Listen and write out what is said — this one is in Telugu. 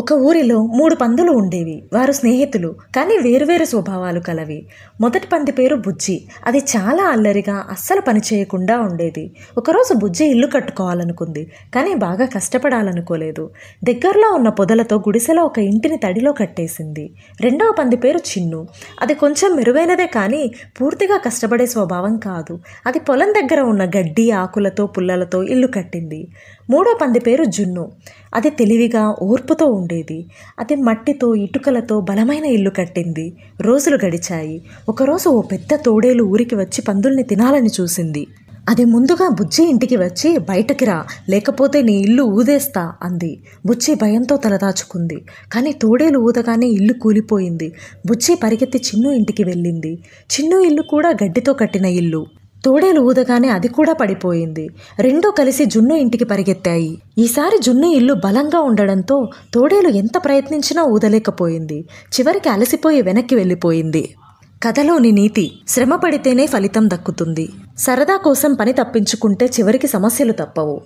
ఒక ఊరిలో 3 పందులు ఉండేవి. వారు స్నేహితులు, కానీ వేరువేరు స్వభావాలు కలవి. మొదటి పంది పేరు బుజ్జి. అది చాలా అల్లరిగా, అస్సలు పని చేయకుండా ఉండేది. ఒకరోజు బుజ్జి ఇల్లు కట్టుకోవాలనుకుంది, కానీ బాగా కష్టపడాలనుకోలేదు. దగ్గరలో ఉన్న పొదలతో గుడిసెలో ఒక ఇంటిని తడిలో కట్టేసింది. రెండవ పంది పేరు చిన్ను. అది కొంచెం మెరుగైనదే, కానీ పూర్తిగా కష్టపడే స్వభావం కాదు. అది పొలం దగ్గర ఉన్న గడ్డి, ఆకులతో, పుల్లలతో ఇల్లు కట్టింది. మూడో పంది పేరు జున్ను. అది తెలివిగా, ఓర్పుతో ఉండేది. అది మట్టితో, ఇటుకలతో బలమైన ఇల్లు కట్టింది. రోజులు గడిచాయి. ఒకరోజు ఓ పెద్ద తోడేలు ఊరికి వచ్చి పందుల్ని తినాలని చూసింది. అది ముందుగా బుజ్జి ఇంటికి వచ్చి, బయటకి రా, లేకపోతే నీ ఇల్లు ఊదేస్తా అంది. బుజ్జి భయంతో తలదాచుకుంది. కానీ తోడేలు ఊదగానే ఇల్లు కూలిపోయింది. బుజ్జి పరిగెత్తి చిన్ను ఇంటికి వెళ్ళింది. చిన్ను ఇల్లు కూడా గడ్డితో కట్టిన ఇల్లు. తోడేలు ఊదగానే అది కూడా పడిపోయింది. రెండూ కలిసి జున్ను ఇంటికి పరిగెత్తాయి. ఈసారి జున్ను ఇల్లు బలంగా ఉండడంతో తోడేలు ఎంత ప్రయత్నించినా ఊదలేకపోయింది. చివరికి అలసిపోయి వెనక్కి వెళ్ళిపోయింది. కథలోని నీతి: శ్రమ పడితేనే ఫలితం దక్కుతుంది. సరదా కోసం పని తప్పించుకుంటే చివరికి సమస్యలు తప్పవు.